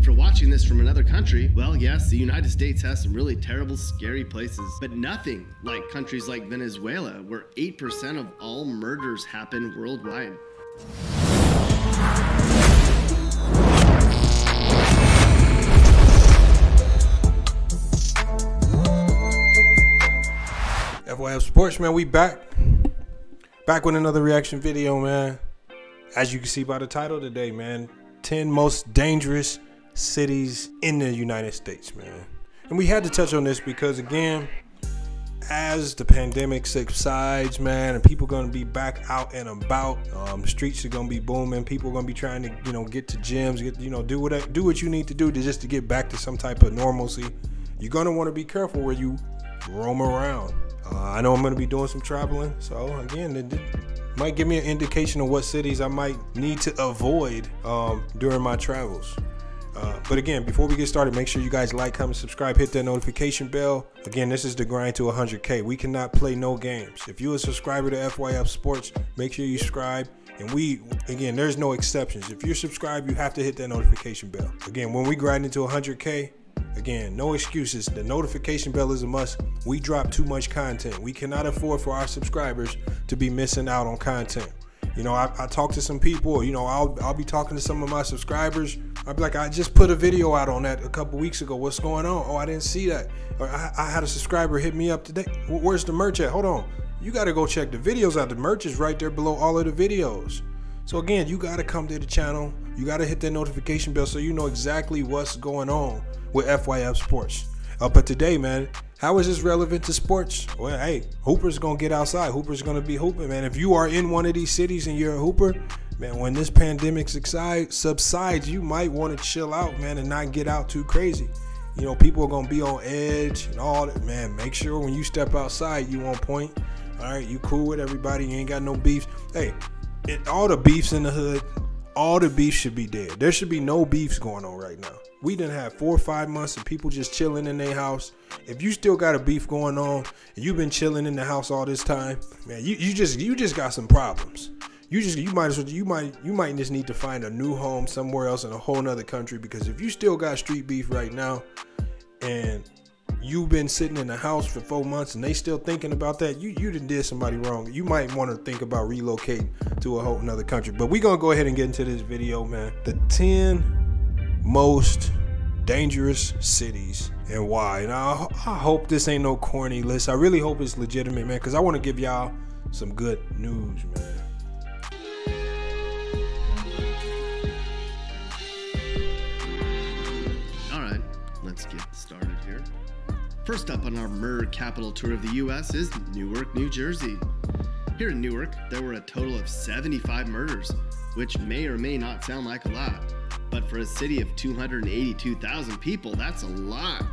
for watching this from another country, well, yes, the United States has some really terrible, scary places, but nothing like countries like Venezuela, where 8% of all murders happen worldwide. FYF Sports, man, we back with another reaction video, man. As you can see by the title today, man, 10 most dangerous cities in the United States, man. And we had to touch on this because, again, as the pandemic subsides, man, and people gonna be back out and about, the streets are gonna be booming. People are gonna be trying to, get to gyms, do what you need to do just to get back to some type of normalcy. You're gonna want to be careful where you roam around. I know I'm going to be doing some traveling, so again, it might give me an indication of what cities I might need to avoid during my travels. But again, before we get started, make sure you guys like, comment, subscribe, hit that notification bell. Again, this is the grind to 100K. We cannot play no games. If you're a subscriber to FYF Sports, make sure you subscribe. And again, there's no exceptions. If you're subscribed, you have to hit that notification bell. Again, when we grind into 100K, again, no excuses. The notification bell is a must. We drop too much content. We cannot afford for our subscribers to be missing out on content. I talk to some people, I'll be talking to some of my subscribers. I'll be like, I just put a video out on that a couple weeks ago. What's going on? Oh, I didn't see that. Or I had a subscriber hit me up today. Where's the merch at? Hold on. You got to go check the videos out. The merch is right there below all of the videos. So again, you got to come to the channel. You got to hit that notification bell so you know exactly what's going on with FYF Sports. But today, man, how is this relevant to sports? Well, hey, Hooper's gonna get outside. Hooper's gonna be hooping, man. If you are in one of these cities and you're a Hooper, man, when this pandemic subsides, you might want to chill out, man, and not get out too crazy. People are gonna be on edge and all that, man. Make sure when you step outside, you on point. All right, you cool with everybody. You ain't got no beefs. Hey, all the beefs in the hood, all the beef should be dead. There should be no beefs going on right now. We done had 4 or 5 months of people just chilling in their house. If you still got a beef going on and you've been chilling in the house all this time, man, you just got some problems. You might just need to find a new home somewhere else in a whole nother country, because if you still got street beef right now and you've been sitting in the house for 4 months and they still thinking about that, you did somebody wrong. You might want to think about relocating to a whole nother country. But we're gonna go ahead and get into this video, man. The 10 most dangerous cities and why. And I hope this ain't no corny list. I really hope it's legitimate, man, because I want to give y'all some good news, man. All right, let's get started here. First up on our murder capital tour of the U.S. is Newark, New Jersey. Here in Newark, there were a total of 75 murders, which may or may not sound like a lot. But for a city of 282,000 people, that's a lot.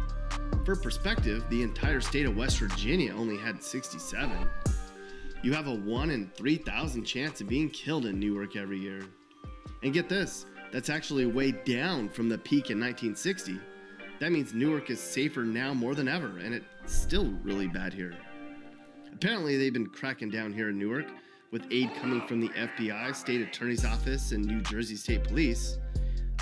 For perspective, the entire state of West Virginia only had 67. You have a 1 in 3,000 chance of being killed in Newark every year. And get this, that's actually way down from the peak in 1960. That means Newark is safer now more than ever, and it's still really bad here. Apparently, they've been cracking down here in Newark, with aid coming from the FBI, State Attorney's Office, and New Jersey State Police.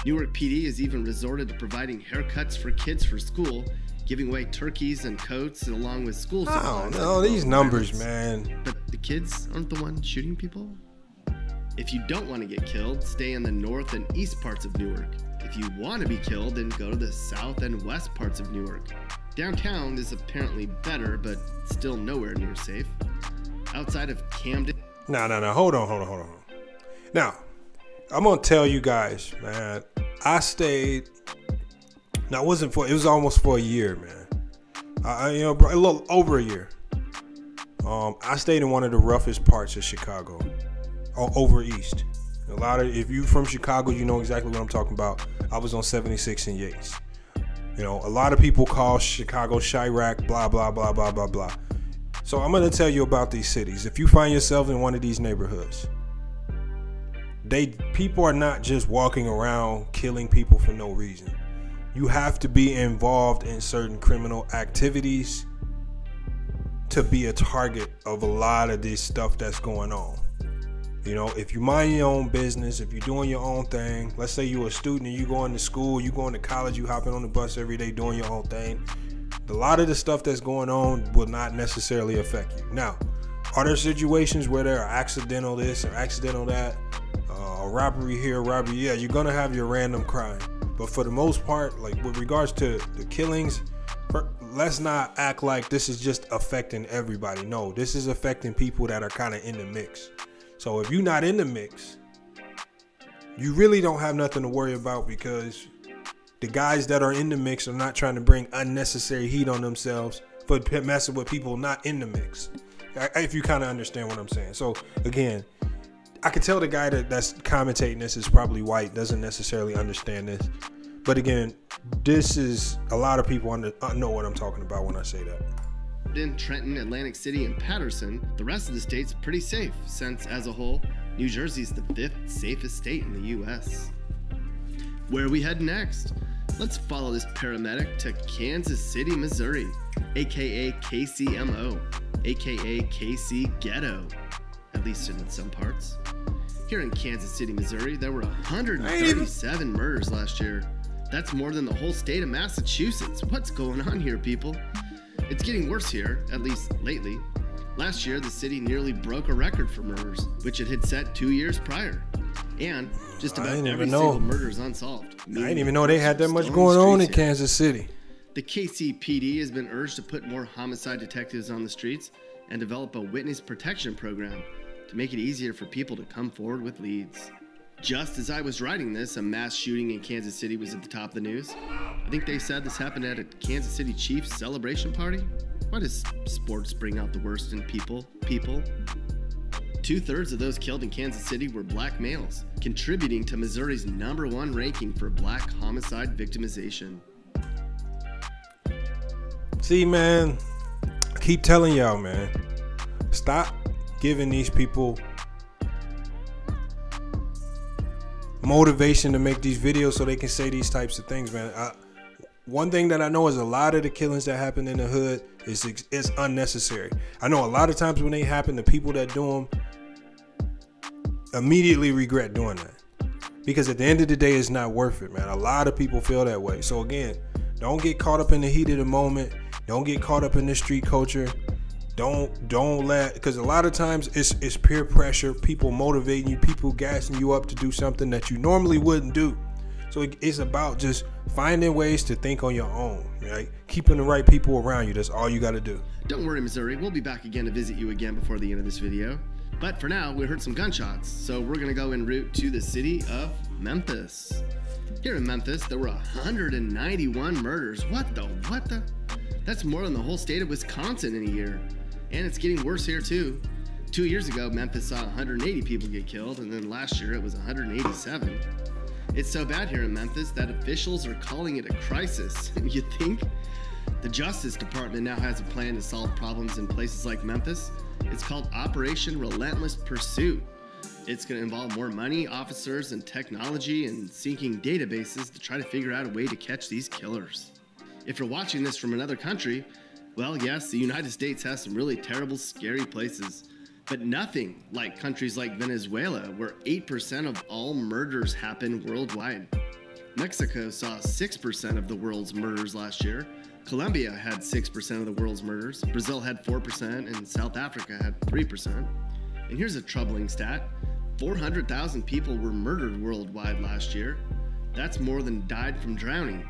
Newark PD has even resorted to providing haircuts for kids for school, giving away turkeys and coats along with school supplies. Oh, these numbers, man. But the kids aren't the ones shooting people? If you don't want to get killed, stay in the north and east parts of Newark. If you want to be killed, then go to the south and west parts of Newark. Downtown is apparently better, but still nowhere near safe. Outside of Camden... No. Hold on. Now, I'm gonna tell you guys, man. I stayed. Now, it was almost for a year, man. A little over a year. I stayed in one of the roughest parts of Chicago, over east. If you from Chicago, you know exactly what I'm talking about. I was on 76 and Yates. A lot of people call Chicago Chirac, blah blah blah blah blah blah. So I'm gonna tell you about these cities. If you find yourself in one of these neighborhoods, people are not just walking around killing people for no reason. You have to be involved in certain criminal activities to be a target of a lot of this stuff that's going on. You know, if you mind your own business, if you're doing your own thing, let's say you're a student and you going to school, you going to college, you hopping on the bus every day doing your own thing, a lot of the stuff that's going on will not necessarily affect you. Now, are there situations where there are accidental this or accidental that, a robbery here, robbery, yeah, you're going to have your random crime. But for the most part, like with regards to the killings, let's not act like this is just affecting everybody. No, this is affecting people that are kind of in the mix. So if you're not in the mix, you really don't have nothing to worry about, because the guys that are in the mix are not trying to bring unnecessary heat on themselves for messing with people not in the mix. If you kind of understand what I'm saying. So again, I can tell the guy that's commentating this is probably white, doesn't necessarily understand this. But again, this is a lot of people know what I'm talking about when I say that. In Trenton, Atlantic City, and Patterson, the rest of the state's pretty safe, since as a whole, New Jersey's the 5th safest state in the U.S. Where are we heading next? Let's follow this paramedic to Kansas City, Missouri, aka KCMO, aka KC Ghetto, at least in some parts. Here in Kansas City, Missouri, there were 137 murders last year. That's more than the whole state of Massachusetts. What's going on here, people? It's getting worse here, at least lately. Last year, the city nearly broke a record for murders, which it had set 2 years prior. And just about every single murder is unsolved. I didn't even know they had that much going on in Kansas City. The KCPD has been urged to put more homicide detectives on the streets and develop a witness protection program to make it easier for people to come forward with leads. Just as I was writing this, a mass shooting in Kansas City was at the top of the news. I think they said this happened at a Kansas City Chiefs celebration party. Why does sports bring out the worst in people? 2/3 of those killed in Kansas City were black males, contributing to Missouri's #1 ranking for black homicide victimization. See, man, I keep telling y'all, man, stop giving these people motivation to make these videos so they can say these types of things, man. One thing that I know is a lot of the killings that happen in the hood is unnecessary. I know a lot of times when they happen, the people that do them immediately regret doing that, because at the end of the day, it's not worth it, man. A lot of people feel that way. So again, don't get caught up in the heat of the moment. Don't get caught up in the street culture. Don't let, because a lot of times it's peer pressure, people motivating you, people gassing you up to do something that you normally wouldn't do. So it's about just finding ways to think on your own, right? Keeping the right people around you. That's all you got to do. Don't worry, Missouri. We'll be back again to visit you again before the end of this video. But for now, we heard some gunshots, so we're going to go en route to the city of Memphis. Here in Memphis, there were 191 murders. What the? That's more than the whole state of Wisconsin in a year. And it's getting worse here too. 2 years ago, Memphis saw 180 people get killed, and then last year it was 187. It's so bad here in Memphis that officials are calling it a crisis. You think? The Justice Department now has a plan to solve problems in places like Memphis. It's called Operation Relentless Pursuit. It's going to involve more money, officers, and technology, and syncing databases to try to figure out a way to catch these killers. If you're watching this from another country, well, yes, the United States has some really terrible, scary places, but nothing like countries like Venezuela, where 8% of all murders happen worldwide. Mexico saw 6% of the world's murders last year. Colombia had 6% of the world's murders. Brazil had 4%, and South Africa had 3%. And here's a troubling stat. 400,000 people were murdered worldwide last year. That's more than died from drowning.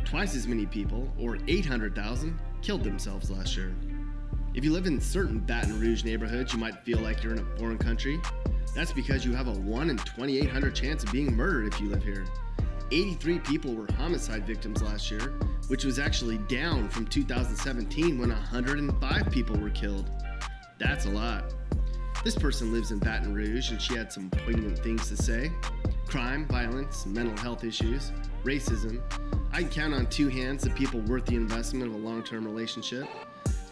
Twice as many people, or 800,000, killed themselves last year. If you live in certain Baton Rouge neighborhoods, you might feel like you're in a foreign country. That's because you have a 1 in 2,800 chance of being murdered if you live here. 83 people were homicide victims last year, which was actually down from 2017 when 105 people were killed. That's a lot. This person lives in Baton Rouge, and she had some poignant things to say. Crime, violence, mental health issues, racism. I can count on 2 hands the people worth the investment of a long-term relationship.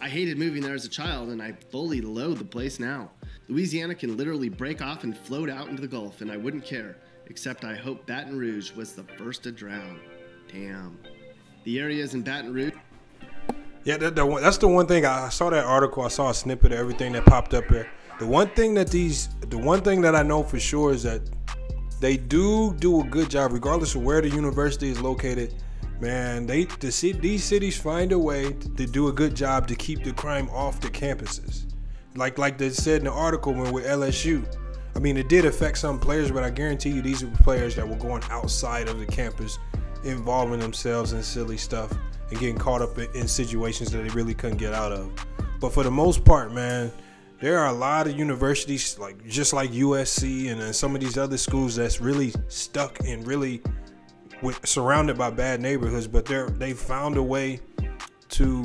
I hated moving there as a child, and I fully loathe the place now. Louisiana can literally break off and float out into the Gulf, and I wouldn't care, except I hope Baton Rouge was the first to drown. Damn. The areas in Baton Rouge. Yeah, that's the one thing. I saw that article. I saw a snippet of everything that popped up there. The one thing that I know for sure is that they do a good job, regardless of where the university is located. Man, these cities find a way to do a good job to keep the crime off the campuses. Like they said in the article when with LSU. I mean, it did affect some players, but I guarantee you these are players that were going outside of the campus, involving themselves in silly stuff and getting caught up in situations that they really couldn't get out of. But for the most part, man, there are a lot of universities, just like USC and some of these other schools that's really stuck and really surrounded by bad neighborhoods, but they found a way to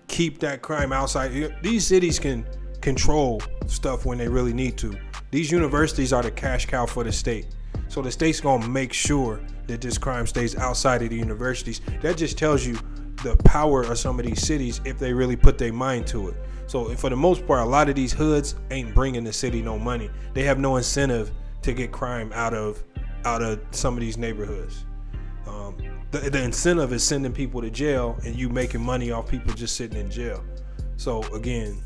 keep that crime outside. These cities can control stuff when they really need to. These universities are the cash cow for the state. So the state's gonna make sure that this crime stays outside of the universities. That just tells you the power of some of these cities if they really put their mind to it. So for the most part, a lot of these hoods ain't bringing the city no money. They have no incentive to get crime out of some of these neighborhoods. The incentive is sending people to jail and you making money off people just sitting in jail. So again,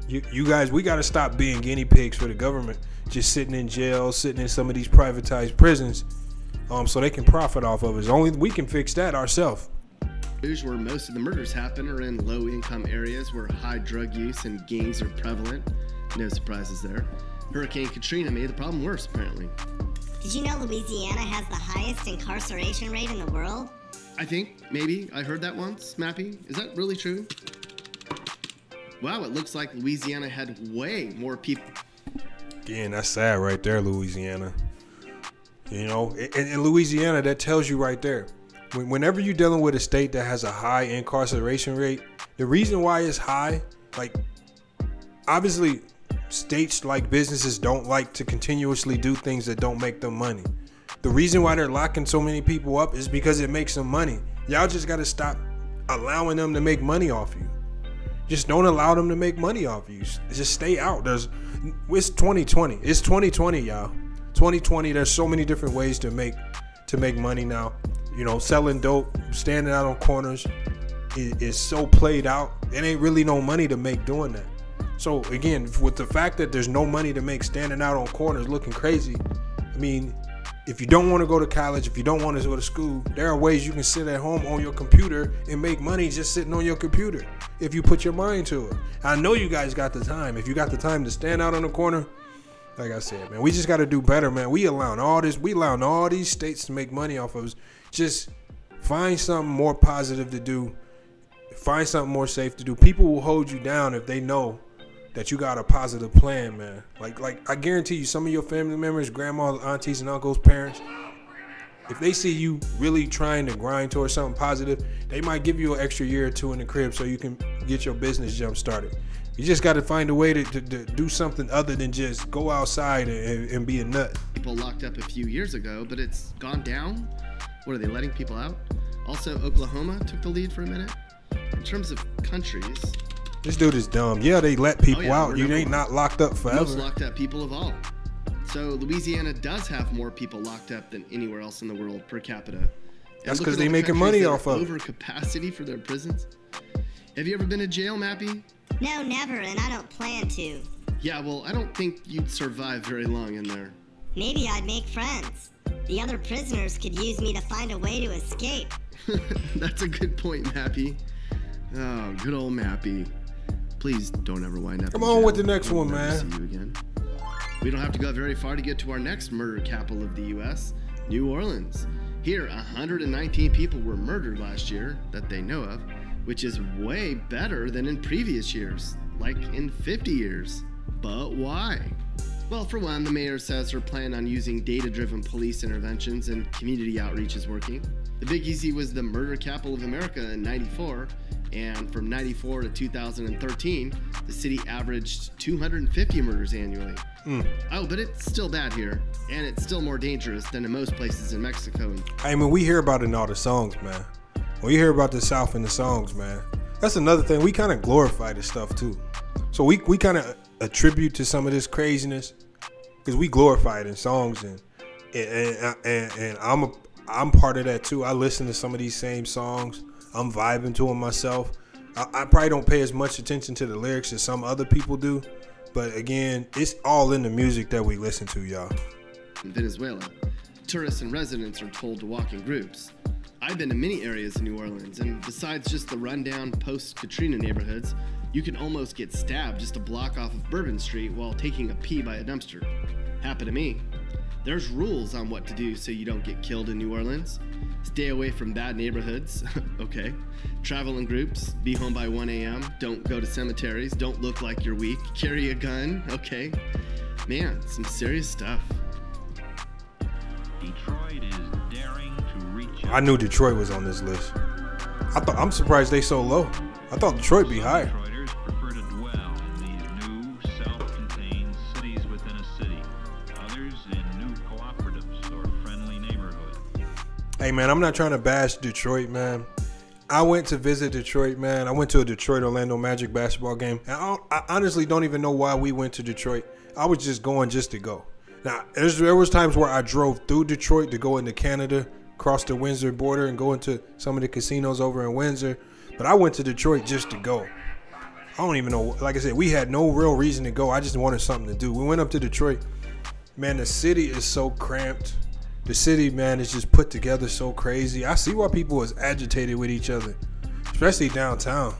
you guys, we got to stop being guinea pigs for the government, just sitting in jail, sitting in some of these privatized prisons, so they can profit off of us. Only we can fix that ourselves. Where most of the murders happen are in low-income areas where high drug use and gangs are prevalent. No surprises there. Hurricane Katrina made the problem worse, apparently. Did you know Louisiana has the highest incarceration rate in the world? I think, maybe, I heard that once, Mappy. Is that really true? Wow, it looks like Louisiana had way more people. Again, that's sad right there, Louisiana. You know, in Louisiana, that tells you right there. Whenever you're dealing with a state that has a high incarceration rate, the reason why it's high, obviously, states like businesses don't like to continuously do things that don't make them money. The reason why they're locking so many people up is because it makes them money. Y'all just got to stop allowing them to make money off you. Just don't allow them to make money off you. Just stay out. It's 2020. It's 2020, y'all. 2020. There's so many different ways to make money now. You know, selling dope, standing out on corners is so played out. It ain't really no money to make doing that. So again, with the fact that there's no money to make standing out on corners looking crazy, I mean, if you don't want to go to college, if you don't want to go to school, there are ways you can sit at home on your computer and make money just sitting on your computer if you put your mind to it. I know you guys got the time. If you got the time to stand out on the corner, like I said, man, we just got to do better, man. We allowing all these states to make money off of us. Just find something more positive to do. Find something more safe to do. People will hold you down if they know that you got a positive plan, man. Like I guarantee you, some of your family members, grandmas, aunties, and uncles, parents, if they see you really trying to grind towards something positive, they might give you an extra year or two in the crib so you can get your business jump started. You just got to find a way to do something other than just go outside and be a nut. People locked up a few years ago, but it's gone down. What are they letting people out? Also, Oklahoma took the lead for a minute. In terms of countries, this dude is dumb. Yeah, they let people out. You ain't not locked up forever. Most locked up people of all. So Louisiana does have more people locked up than anywhere else in the world per capita. That's because they making money off of it. Over capacity for their prisons. Have you ever been to jail, Mappy? No, never, and I don't plan to. Yeah, well, I don't think you'd survive very long in there. Maybe I'd make friends. The other prisoners could use me to find a way to escape. That's a good point, Mappy. Oh, good old Mappy. Please don't ever wind up. Come on with the next one, man. See you again. We don't have to go very far to get to our next murder capital of the U.S., New Orleans. Here, 119 people were murdered last year that they know of, which is way better than in previous years, like in 50 years. But why? Well, for one, the mayor says her plan on using data-driven police interventions and community outreach is working. The Big Easy was the murder capital of America in '94, and from '94 to 2013, the city averaged 250 murders annually. Oh, but it's still bad here, and it's still more dangerous than in most places in Mexico. I mean, we hear about it in all the songs, man. When you hear about the South in the songs, man, that's another thing. We kind of glorify this stuff too. So we kind of attribute to some of this craziness because we glorify it in songs, and I'm part of that too. I listen to some of these same songs. I'm vibing to them myself. I probably don't pay as much attention to the lyrics as some other people do, But again, it's all in the music that we listen to, y'all. In Venezuela, tourists and residents are told to walk in groups. I've been to many areas in New Orleans, and besides just the rundown post-Katrina neighborhoods, you can almost get stabbed just a block off of Bourbon Street while taking a pee by a dumpster. Happened to me. There's rules on what to do so you don't get killed in New Orleans. Stay away from bad neighborhoods, okay. Travel in groups, be home by 1 a.m., don't go to cemeteries, don't look like you're weak, carry a gun, okay. Man, some serious stuff. Detroit is daring to reach out. I knew Detroit was on this list. I'm surprised they so low. I thought Detroit be higher. Detroiters prefer to dwell in these new, self-contained cities within a city. Others in new cooperatives or friendly neighborhoods. Hey, man, I'm not trying to bash Detroit, man. I went to visit Detroit, man. I went to a Detroit Orlando Magic basketball game. And I honestly don't even know why we went to Detroit. I was just going just to go. Now, there was times where I drove through Detroit to go into Canada, cross the Windsor border, and go into some of the casinos over in Windsor. But I went to Detroit just to go. I don't even know. Like I said, we had no real reason to go. I just wanted something to do. We went up to Detroit. Man, the city is so cramped. The city, man, is just put together so crazy. I see why people is agitated with each other, especially downtown.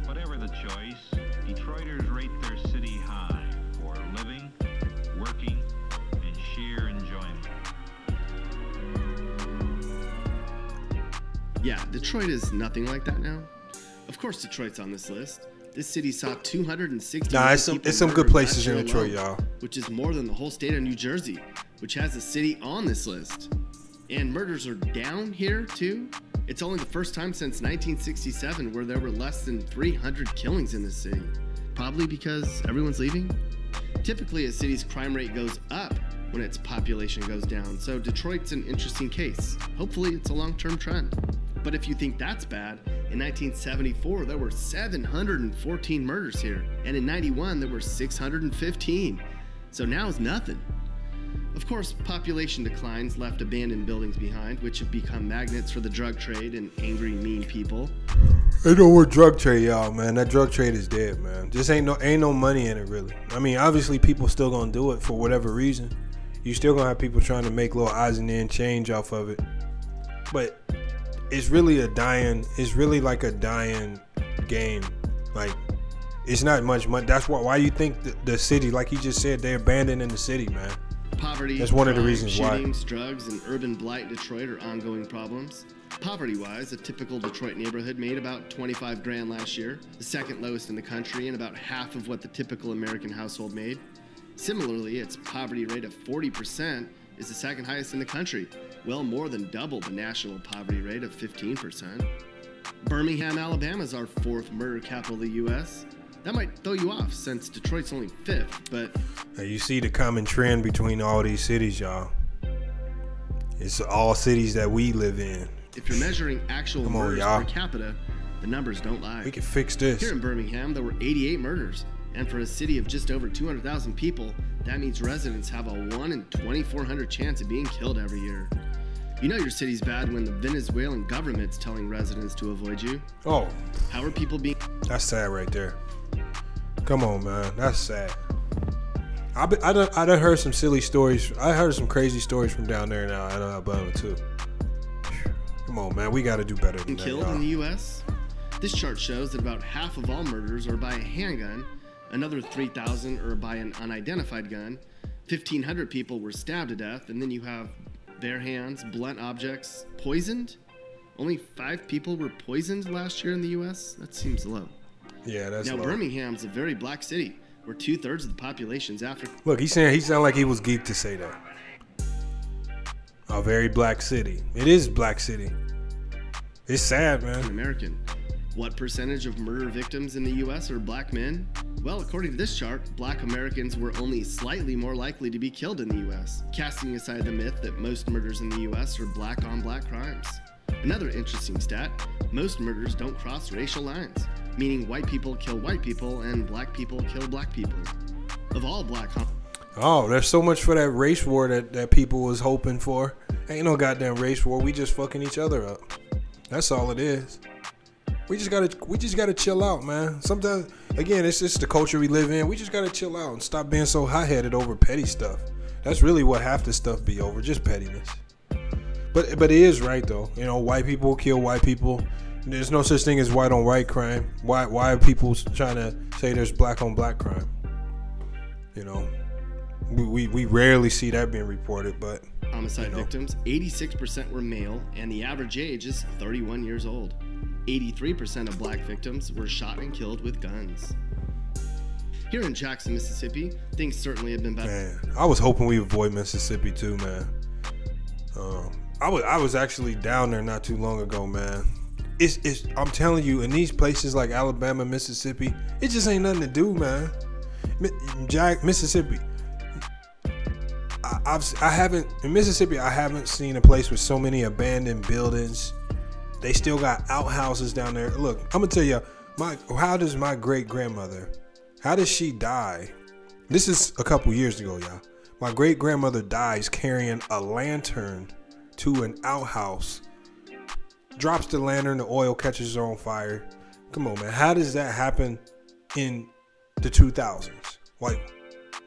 Whatever the choice, Detroiters rate their city high for living, working, and sheer enjoyment. Yeah, Detroit is nothing like that now. Of course Detroit's on this list. This city saw 260 Nah, it's some good places in Detroit, y'all. Which is more than the whole state of New Jersey, which has a city on this list. And murders are down here too. It's only the first time since 1967 where there were less than 300 killings in this city. Probably because everyone's leaving. Typically a city's crime rate goes up when its population goes down, so Detroit's an interesting case. Hopefully it's a long-term trend. But if you think that's bad, in 1974 there were 714 murders here, and in 91 there were 615. So now it's nothing. Of course, population declines left abandoned buildings behind, which have become magnets for the drug trade and angry, mean people. Ain't no more drug trade, y'all, man. That drug trade is dead, man. Just ain't no money in it, really. I mean, obviously people still gonna do it for whatever reason. You still gonna have people trying to make little odds and end change off of it. But it's really like a dying game. Like, it's not much money. That's why you think the city, like he just said, they're abandoning the city, man. Poverty, that's one of the crime, reasons why. Shootings, drugs, and urban blight in Detroit are ongoing problems. Poverty-wise, a typical Detroit neighborhood made about $25 grand last year, the second lowest in the country and about half of what the typical American household made. Similarly, its poverty rate of 40% is the second highest in the country, well more than double the national poverty rate of 15%. Birmingham, Alabama is our fourth murder capital of the U.S. That might throw you off since Detroit's only fifth, but... Now you see the common trend between all these cities, y'all. It's all cities that we live in. If you're measuring actual murders per capita, the numbers don't lie. We can fix this. Here in Birmingham, there were 88 murders. And for a city of just over 200,000 people, that means residents have a 1 in 2,400 chance of being killed every year. You know your city's bad when the Venezuelan government's telling residents to avoid you. Oh. How are people being... That's sad right there. Come on, man. That's sad. I done heard some silly stories. I heard some crazy stories from down there now in Alabama, too. Come on, man. We got to do better than that, killed in the U.S.? This chart shows that about half of all murders are by a handgun, another 3,000 are by an unidentified gun, 1,500 people were stabbed to death, and then you have bare hands, blunt objects, poisoned? Only 5 people were poisoned last year in the U.S.? That seems low. Yeah, that's low. Now, Birmingham's a very black city, where 2/3 of the population's African. Look, he sounded like he was geeked to say that. A very black city. It is black city. It's sad, man. American. What percentage of murder victims in the U.S. are black men? Well, according to this chart, black Americans were only slightly more likely to be killed in the U.S., casting aside the myth that most murders in the U.S. are black-on-black crimes. Another interesting stat, most murders don't cross racial lines, meaning white people kill white people and black people kill black people. Of all black... Oh, there's so much for that race war that people was hoping for. Ain't no goddamn race war. We just fucking each other up. That's all it is. We just gotta chill out, man. Sometimes, again, it's just the culture we live in. We just gotta chill out and stop being so hot-headed over petty stuff. That's really what half the stuff be over, just pettiness. But it is right though. You know, white people kill white people. There's no such thing as white on white crime. Why are people trying to say there's black on black crime? You know, we rarely see that being reported, but Homicide victims, 86% were male, and the average age is 31 years old. 83% of black victims were shot and killed with guns. Here in Jackson, Mississippi, things certainly have been better. Man, I was hoping we avoid Mississippi too, man. I was actually down there not too long ago, man. I'm telling you, in these places like Alabama, Mississippi, it just ain't nothing to do, man. Mississippi. In Mississippi, I haven't seen a place with so many abandoned buildings. They still got outhouses down there. Look, I'm gonna tell you, how does my great grandmother, how does she die? This is a couple years ago, y'all. My great grandmother dies carrying a lantern to an outhouse. Drops the lantern, the oil catches her on fire. Come on, man. How does that happen in the 2000s? Like,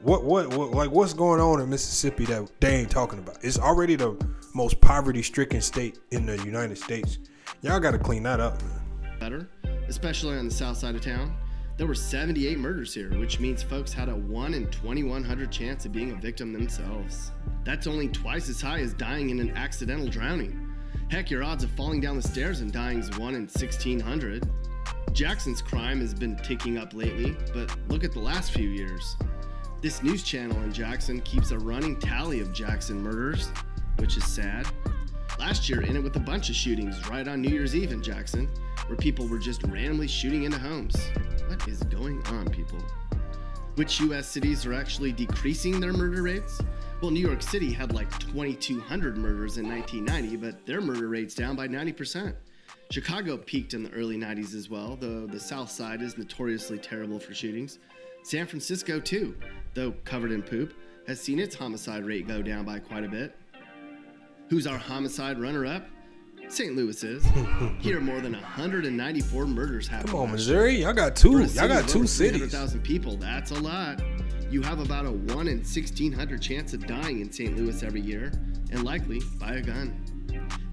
what's going on in Mississippi that they ain't talking about? It's already the most poverty-stricken state in the United States. Y'all got to clean that up, man. Better, especially on the south side of town. There were 78 murders here, which means folks had a 1 in 2,100 chance of being a victim themselves. That's only twice as high as dying in an accidental drowning. Heck, your odds of falling down the stairs and dying is 1 in 1,600. Jackson's crime has been ticking up lately, but look at the last few years. This news channel in Jackson keeps a running tally of Jackson murders, which is sad. Last year ended with a bunch of shootings right on New Year's Eve in Jackson, where people were just randomly shooting into homes. What is going on, people? Which U.S. cities are actually decreasing their murder rates? Well, New York City had like 2,200 murders in 1990, but their murder rate's down by 90%. Chicago peaked in the early 90s as well, though the South Side is notoriously terrible for shootings. San Francisco, too, though covered in poop, has seen its homicide rate go down by quite a bit. Who's our homicide runner-up? St. Louis is. Here, more than 194 murders happened. Come on, Missouri, y'all got two. Y'all got two cities. 300,000 people. That's a lot. You have about a 1 in 1,600 chance of dying in St. Louis every year, and likely by a gun.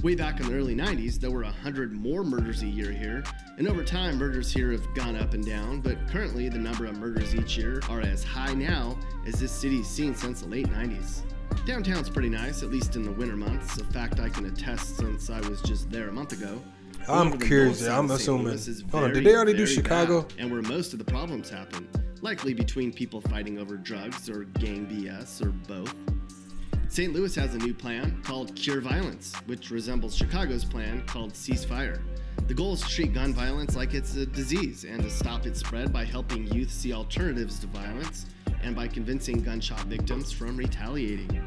Way back in the early 90s, there were 100 more murders a year here, and over time, murders here have gone up and down, but currently the number of murders each year are as high now as this city's seen since the late 90s. Downtown's pretty nice, at least in the winter months, a fact I can attest since I was just there a month ago. I'm curious, I'm assuming. Hold on, did they already do Chicago? Bad, and where most of the problems happen, likely between people fighting over drugs or gang BS or both. St. Louis has a new plan called Cure Violence, which resembles Chicago's plan called Cease Fire. The goal is to treat gun violence like it's a disease and to stop its spread by helping youth see alternatives to violence and by convincing gunshot victims from retaliating.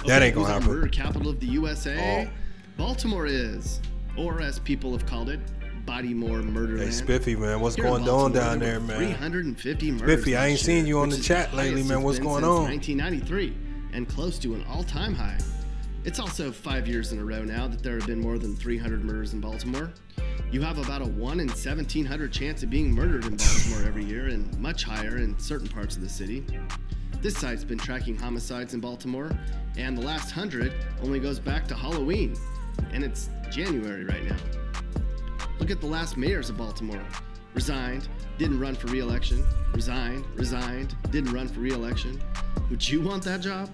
That ain't gonna happen. Murder capital of the USA? Oh. Baltimore is, or as people have called it, Bodymore Murderland. Hey, Spiffy, man, what's Here going on down there, man? 350 murders. Spiffy, I ain't seen you on the chat lately, man. What's going on? 1993, and close to an all-time high. It's also 5 years in a row now that there have been more than 300 murders in Baltimore. You have about a 1 in 1,700 chance of being murdered in Baltimore every year, and much higher in certain parts of the city. This site's been tracking homicides in Baltimore, and the last 100 only goes back to Halloween, and it's January right now. Look at the last mayors of Baltimore. Resigned, didn't run for re-election, resigned, didn't run for re-election. Would you want that job?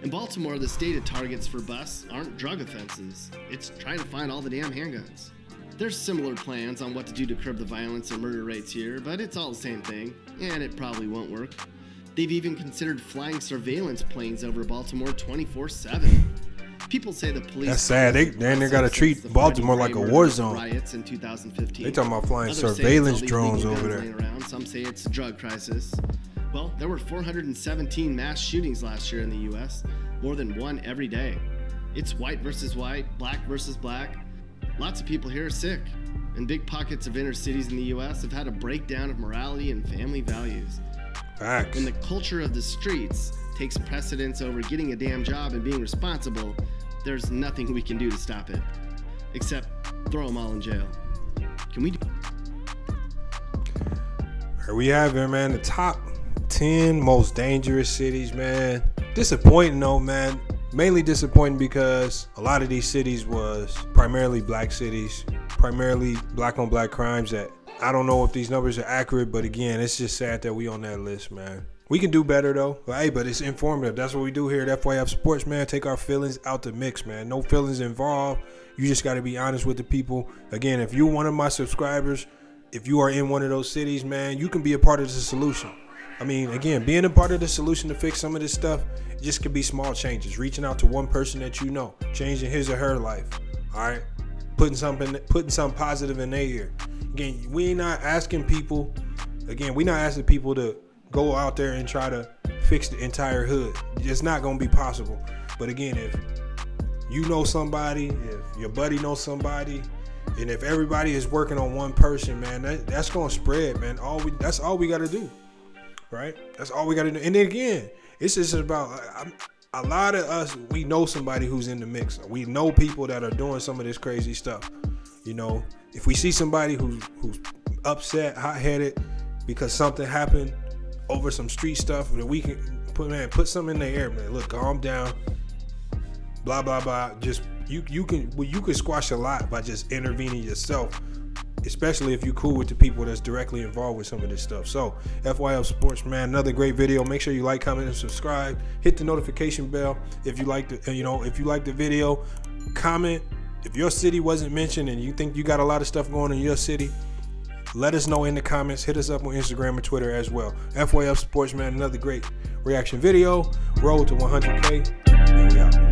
In Baltimore, the stated targets for busts aren't drug offenses. It's trying to find all the damn handguns. There's similar plans on what to do to curb the violence and murder rates here, but it's all the same thing, and it probably won't work. They've even considered flying surveillance planes over Baltimore 24/7. People say the police. That's sad. They got to treat Baltimore like a war zone. Riots in 2015. They talking about flying Others surveillance say it's all drones illegal over guns there. laying around. Some say it's a drug crisis. Well, there were 417 mass shootings last year in the U.S., more than one every day. It's white versus white, black versus black. Lots of people here are sick, and big pockets of inner cities in the U.S. have had a breakdown of morality and family values. Facts. When the culture of the streets takes precedence over getting a damn job and being responsible, there's nothing we can do to stop it, except throw them all in jail. can we? Here we have it, man. The top 10 most dangerous cities, man. Disappointing though, man. Mainly disappointing because a lot of these cities was primarily black cities, primarily black on black crimes. That I don't know if these numbers are accurate, but again, it's just sad that we on that list, man. We can do better though. Hey, but it's informative. That's what we do here at FYF Sports, man. Take our feelings out the mix, man. No feelings involved. You just got to be honest with the people. Again, if you're one of my subscribers, if you are in one of those cities, man, you can be a part of the solution. I mean, again, being a part of the solution to fix some of this stuff, it just could be small changes. Reaching out to one person that you know, changing his or her life. All right, putting something positive in their ear. Again, we're not asking people. Again, we're not asking people to go out there and try to fix the entire hood. It's not gonna be possible. But again, if you know somebody, if your buddy knows somebody, and if everybody is working on one person, man, that's gonna spread, man. That's all we gotta do, right? That's all we gotta do. And then again, it's just about a lot of us. We know somebody who's in the mix. We know people that are doing some of this crazy stuff. You know, if we see somebody who's upset, hot-headed because something happened over some street stuff, that we can put something in the air, man. Look, calm down. Blah blah blah. Just you can squash a lot by just intervening yourself, especially if you're cool with the people that's directly involved with some of this stuff. So FYF Sports, man, another great video. Make sure you like, comment, and subscribe. Hit the notification bell if you like the video. Comment if your city wasn't mentioned and you think you got a lot of stuff going on in your city. Let us know in the comments. Hit us up on Instagram and Twitter as well. FYF Sports, man, another great reaction video. Road to 100K. And we out.